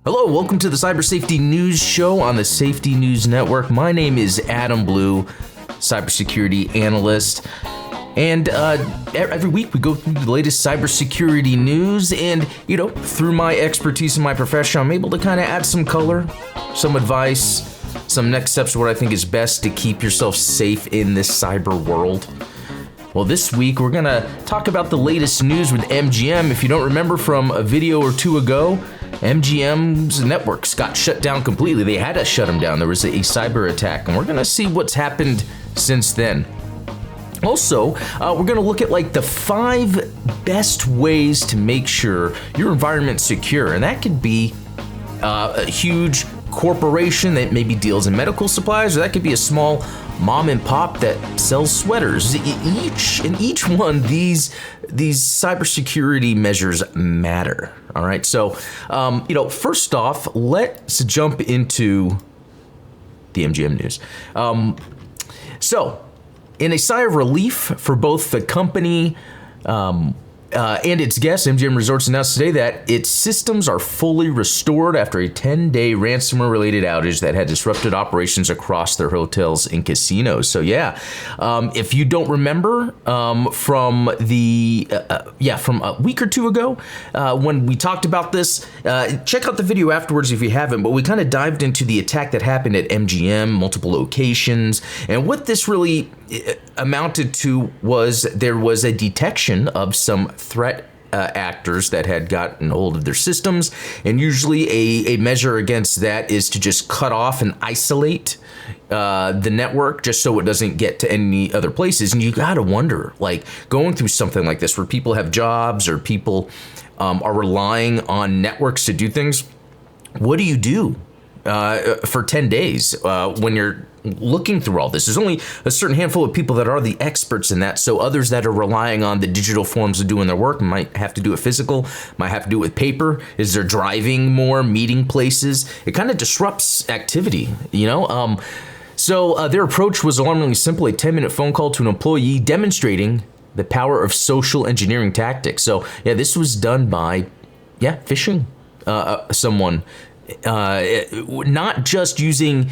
Hello, welcome to the Cyber Safety News Show on the Safety News Network. My name is Adam Blue, cybersecurity analyst. And every week we go through the latest cybersecurity news, and through my expertise in my profession, I'm able to kind of add some color, some advice, some next steps, what I think is best to keep yourself safe in this cyber world. Well, this week we're gonna talk about the latest news with MGM. If you don't remember from a video or two ago, MGM's networks got shut down completely. They had to shut them down. There was a cyber attack, and we're gonna see what's happened since then. Also, we're gonna look at the 5 best ways to make sure your environment's secure, and that could be a huge corporation that maybe deals in medical supplies, or that could be a small mom and pop that sells sweaters. Each one, these cybersecurity measures matter. All right, so first off, let's jump into the MGM news. So, in a sigh of relief for both the company and its guests, MGM Resorts announced today that its systems are fully restored after a 10-day ransomware-related outage that had disrupted operations across their hotels and casinos. So if you don't remember from a week or two ago when we talked about this, check out the video afterwards if you haven't. But we kind of dived into the attack that happened at MGM, multiple locations, and what this really amounted to was there was a detection of some threat actors that had gotten hold of their systems, and usually a measure against that is to just cut off and isolate the network just so it doesn't get to any other places. And you gotta wonder, going through something like this where people have jobs or people are relying on networks to do things, what do you do for 10 days when you're looking through all this? There's only a certain handful of people that are the experts in that, so others that are relying on the digital forms of doing their work might have to do it physical, might have to do it with paper. Is there driving more, meeting places? It kind of disrupts activity, So their approach was alarmingly simple: a 10-minute phone call to an employee demonstrating the power of social engineering tactics. So this was done by phishing someone, not just using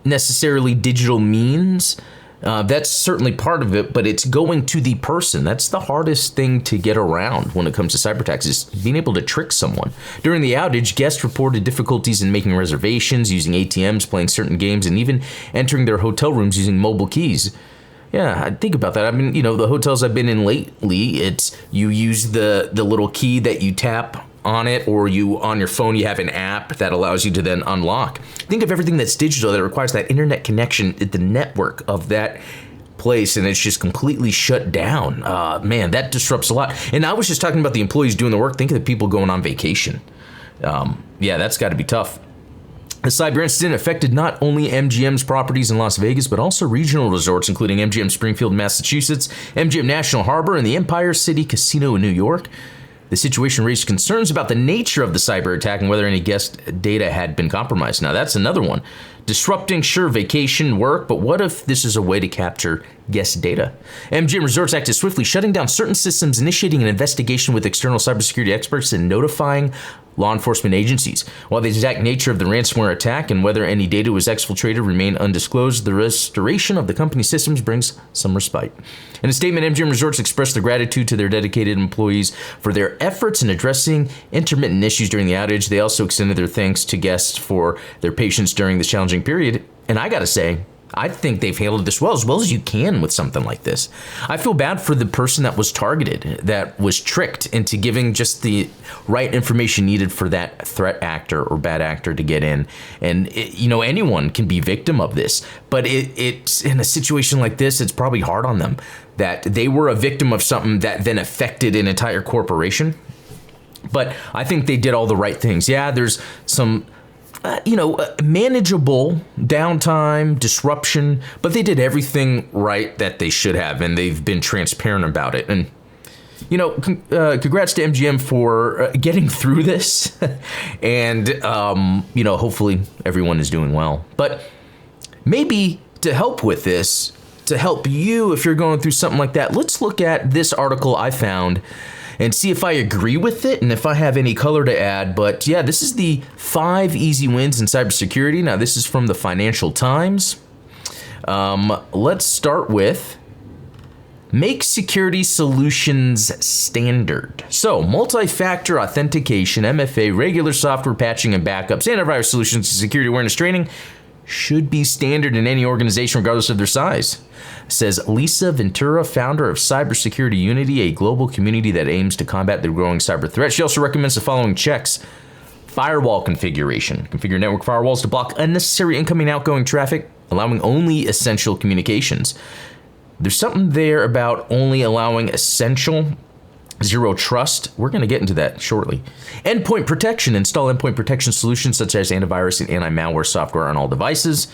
necessarily digital means. That's certainly part of it, but it's going to the person. That's the hardest thing to get around when it comes to cyber attacks, is being able to trick someone. During the outage, guests reported difficulties in making reservations, using ATMs, playing certain games, and even entering their hotel rooms using mobile keys. Yeah, think about that. I mean, the hotels I've been in lately, it's you use the little key that you tap on it, or on your phone you have an app that allows you to then unlock. Think of everything that's digital that requires that internet connection at the network of that place, and it's just completely shut down. Man, that disrupts a lot. And I was just talking about the employees doing the work. Think of the people going on vacation. That's got to be tough. The cyber incident affected not only MGM's properties in Las Vegas, but also regional resorts, including MGM Springfield, Massachusetts, MGM National Harbor, and the Empire City Casino in New York. The situation raised concerns about the nature of the cyber attack and whether any guest data had been compromised. Now, that's another one. Disrupting, vacation, work, but what if this is a way to capture guest data? MGM Resorts acted swiftly, shutting down certain systems, initiating an investigation with external cybersecurity experts, and notifying law enforcement agencies. While the exact nature of the ransomware attack and whether any data was exfiltrated remain undisclosed, the restoration of the company's systems brings some respite. In a statement, MGM Resorts expressed their gratitude to their dedicated employees for their efforts in addressing intermittent issues during the outage. They also extended their thanks to guests for their patience during this challenging period. And I gotta say, I think they've handled this well as you can with something like this. I feel bad for the person that was targeted, that was tricked into giving just the right information needed for that threat actor or bad actor to get in. And anyone can be victim of this, but it's in a situation like this, it's probably hard on them that they were a victim of something that then affected an entire corporation. But I think they did all the right things. Yeah, there's some manageable downtime, disruption, but they did everything right that they should have, and they've been transparent about it. And, congrats to MGM for getting through this, and, hopefully everyone is doing well. But maybe to help with this, to help you if you're going through something like that, let's look at this article I found. and see if I agree with it and if I have any color to add. But yeah, this is the 5 easy wins in cybersecurity. Now, this is from the Financial Times. Let's start with make security solutions standard. So, multi-factor authentication, MFA, regular software patching and backups, antivirus solutions, and security awareness training should be standard in any organization regardless of their size, says Lisa Ventura, founder of Cybersecurity Unity, a global community that aims to combat the growing cyber threat. She also recommends the following checks. Firewall configuration. Configure network firewalls to block unnecessary incoming and outgoing traffic, allowing only essential communications. There's something there about only allowing essential. Zero trust. We're going to get into that shortly. Endpoint protection. Install endpoint protection solutions such as antivirus and anti-malware software on all devices.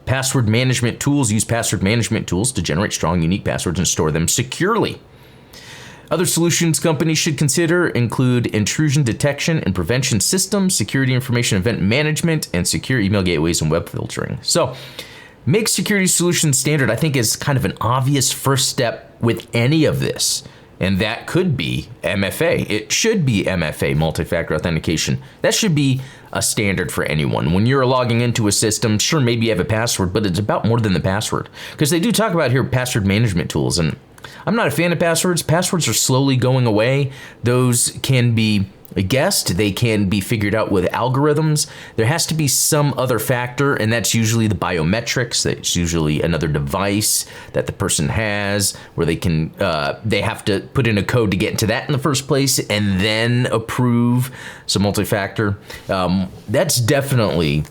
Password management tools. Use password management tools to generate strong, unique passwords and store them securely. Other solutions companies should consider include intrusion detection and prevention systems, security information event management, and secure email gateways and web filtering. So, make security solutions standard, I think, is kind of an obvious first step with any of this. And that could be MFA. It should be MFA, multi-factor authentication. That should be a standard for anyone. When you're logging into a system, sure, maybe you have a password, but it's about more than the password. Because they do talk about here password management tools, and I'm not a fan of passwords. Passwords are slowly going away. Those can be guessed. They can be figured out with algorithms. There has to be some other factor, and that's usually the biometrics. That's usually another device that the person has where they can, they have to put in a code to get into that in the first place and then approve some multi-factor. That's definitely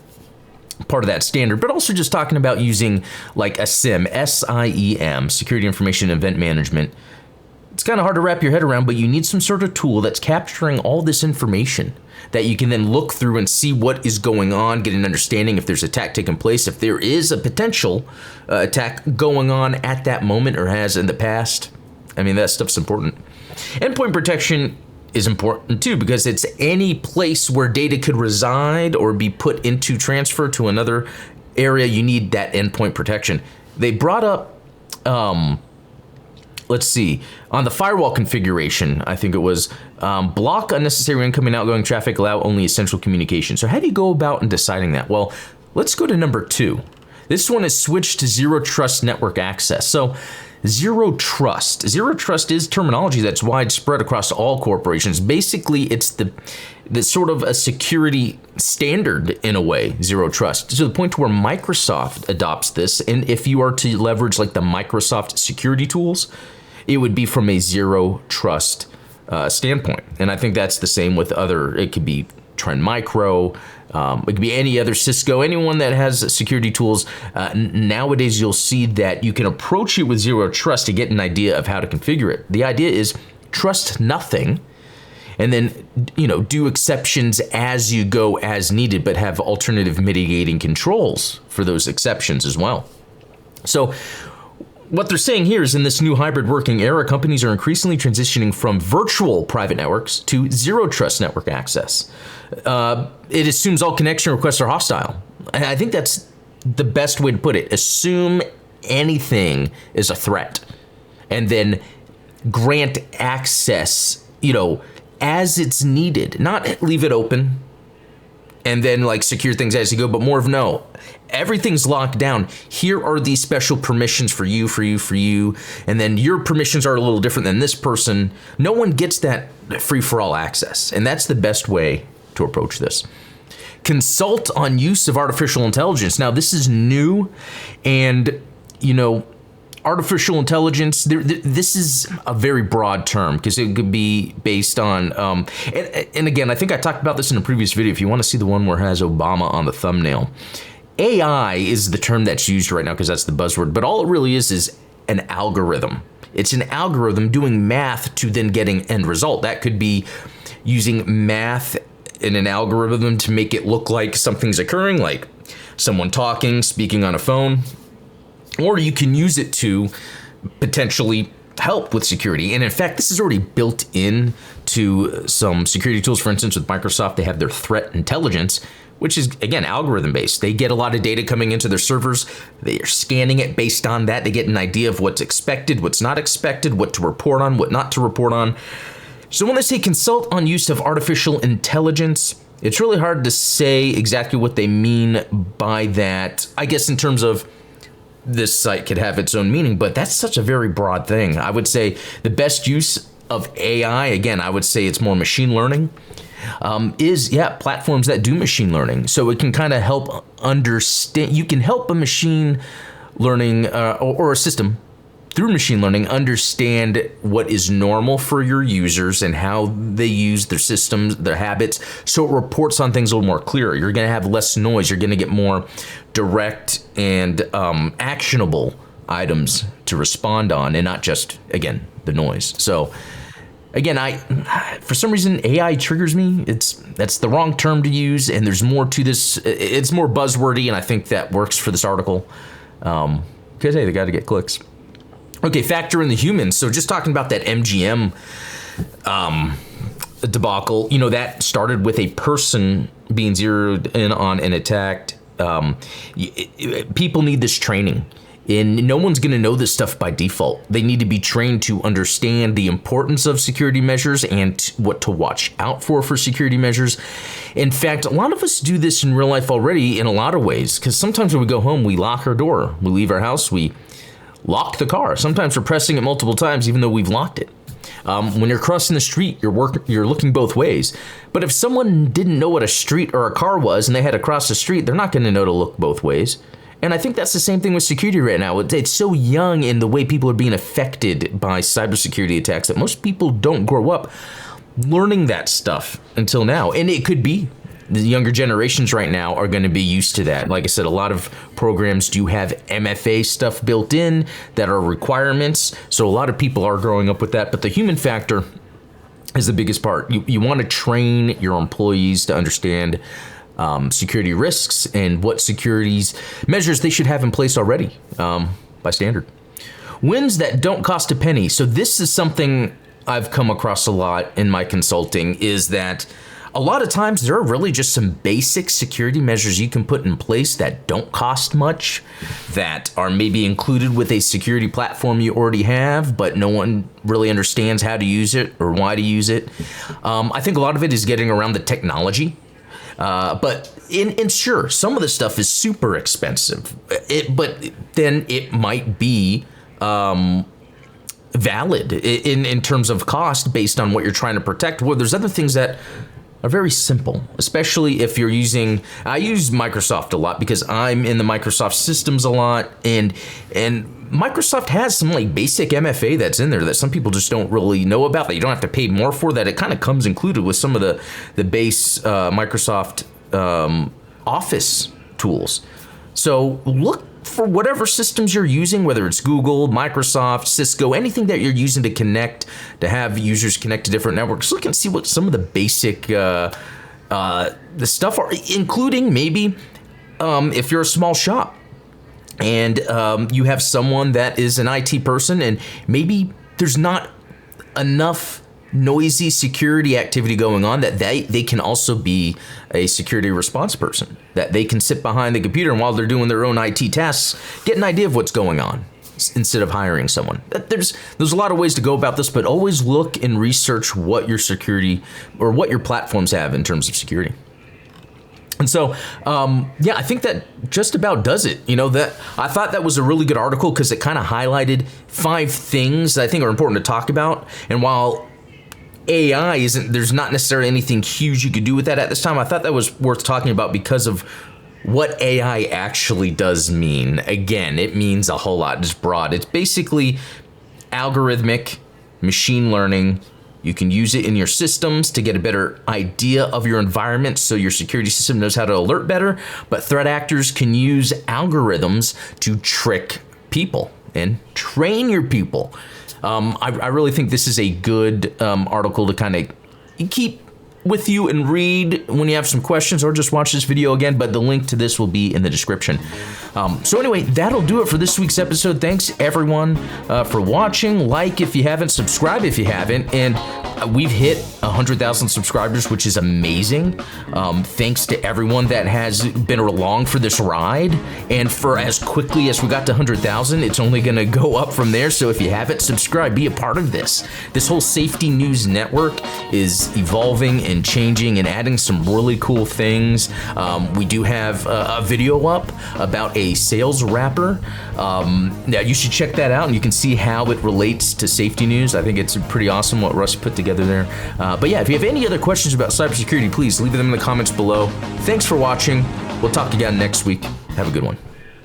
part of that standard, but also just talking about using like a SIEM, SIEM, Security Information Event Management. It's kind of hard to wrap your head around, but you need some sort of tool that's capturing all this information that you can then look through and see what is going on, get an understanding if there's an attack taking place, if there is a potential attack going on at that moment or has in the past. I mean, that stuff's important. Endpoint protection is important too, because it's any place where data could reside or be put into transfer to another area. You need that endpoint protection. They brought up, let's see, on the firewall configuration, I think it was block unnecessary incoming and outgoing traffic, allow only essential communication. So how do you go about in deciding that? Well, let's go to number 2. This one is switch to zero trust network access. So zero trust. Zero trust is terminology that's widespread across all corporations. Basically, it's the sort of a security standard in a way, zero trust, to the point to where Microsoft adopts this. And if you are to leverage like the Microsoft security tools, it would be from a zero trust standpoint. And I think that's the same with other, it could be Trend Micro, it could be any other Cisco, anyone that has security tools. Nowadays, you'll see that you can approach it with zero trust to get an idea of how to configure it. The idea is trust nothing, and then, do exceptions as you go as needed, but have alternative mitigating controls for those exceptions as well. So what they're saying here is in this new hybrid working era, companies are increasingly transitioning from virtual private networks to zero trust network access. It assumes all connection requests are hostile. And I think that's the best way to put it. Assume anything is a threat and then grant access, as it's needed, not leave it open and then like secure things as you go, but more of no, everything's locked down. Here are these special permissions for you, and then your permissions are a little different than this person. No one gets that free for all access, and that's the best way to approach this. Consult on use of artificial intelligence. Now, this is new, and artificial intelligence, this is a very broad term because it could be based on, and again, I think I talked about this in a previous video. If you want to see the one where it has Obama on the thumbnail, AI is the term that's used right now because that's the buzzword, but all it really is an algorithm. It's an algorithm doing math to then getting end result. That could be using math in an algorithm to make it look like something's occurring, like someone talking, speaking on a phone. Or you can use it to potentially help with security. And in fact, this is already built in to some security tools. For instance, with Microsoft, they have their threat intelligence, which is, again, algorithm based. They get a lot of data coming into their servers. They are scanning it based on that. They get an idea of what's expected, what's not expected, what to report on, what not to report on. So when they say consult on use of artificial intelligence, it's really hard to say exactly what they mean by that. I guess in terms of this site could have its own meaning, but that's such a very broad thing. I would say the best use of AI, again, I would say it's more machine learning, is platforms that do machine learning. So it can kind of help understand, you can help a machine learning or a system through machine learning understand what is normal for your users and how they use their systems, their habits, so it reports on things a little more clear. You're going to have less noise. You're going to get more direct and actionable items to respond on, and not just, again, the noise. So again, for some reason, AI triggers me. That's the wrong term to use, and there's more to this. It's more buzzwordy, and I think that works for this article. Because, hey, they got to get clicks. Okay, factor in the humans. So just talking about that MGM debacle, that started with a person being zeroed in on and attacked. People need this training. And no one's going to know this stuff by default. They need to be trained to understand the importance of security measures and what to watch out for security measures. In fact, a lot of us do this in real life already in a lot of ways, because sometimes when we go home, we lock our door. We leave our house, we lock the car. Sometimes we're pressing it multiple times, even though we've locked it. When you're crossing the street, you're looking both ways. But if someone didn't know what a street or a car was and they had to cross the street, they're not going to know to look both ways. And I think that's the same thing with security right now. It's so young in the way people are being affected by cybersecurity attacks that most people don't grow up learning that stuff until now. And it could be the younger generations right now are going to be used to that. Like I said, a lot of programs do have MFA stuff built in that are requirements. So a lot of people are growing up with that. But the human factor is the biggest part. You want to train your employees to understand security risks and what securities measures they should have in place already by standard. Wins that don't cost a penny. So this is something I've come across a lot in my consulting, is that a lot of times there are really just some basic security measures you can put in place that don't cost much, that are maybe included with a security platform you already have, but no one really understands how to use it or why to use it. I think a lot of it is getting around the technology. But sure, some of the stuff is super expensive, but then it might be valid in terms of cost based on what you're trying to protect. Well, there's other things that are very simple, especially if you're using, I use Microsoft a lot because I'm in the Microsoft systems a lot, and Microsoft has some like basic MFA that's in there that some people just don't really know about, that you don't have to pay more for, that it kind of comes included with some of the base Microsoft Office tools. So look for whatever systems you're using, whether it's Google, Microsoft, Cisco, anything that you're using to connect, to have users connect to different networks. Look and see what some of the basic the stuff are, including maybe if you're a small shop and you have someone that is an IT person and maybe there's not enough noisy security activity going on, that they can also be a security response person, that they can sit behind the computer and while they're doing their own IT tasks, get an idea of what's going on instead of hiring someone. There's a lot of ways to go about this, but always look and research what your security or what your platforms have in terms of security. And so, I think that just about does it. That I thought that was a really good article because it kind of highlighted 5 things that I think are important to talk about. And while AI there's not necessarily anything huge you could do with that at this time, I thought that was worth talking about because of what AI actually does mean. Again, it means a whole lot. It's broad. It's basically algorithmic machine learning. You can use it in your systems to get a better idea of your environment so your security system knows how to alert better. But threat actors can use algorithms to trick people and train your people. I really think this is a good article to kind of keep with you and read when you have some questions, or just watch this video again, but the link to this will be in the description. So anyway, that'll do it for this week's episode. Thanks everyone for watching. Like if you haven't, subscribe if you haven't, and we've hit 100,000 subscribers, which is amazing. Thanks to everyone that has been along for this ride. And for as quickly as we got to 100,000, it's only going to go up from there. So if you haven't subscribed, be a part of this. This whole safety news network is evolving and changing and adding some really cool things. We do have a video up about a sales wrapper. Now you should check that out and you can see how it relates to safety news. I think it's pretty awesome what Russ put together there. But yeah, if you have any other questions about cybersecurity, please leave them in the comments below. Thanks for watching. We'll talk again next week. Have a good one.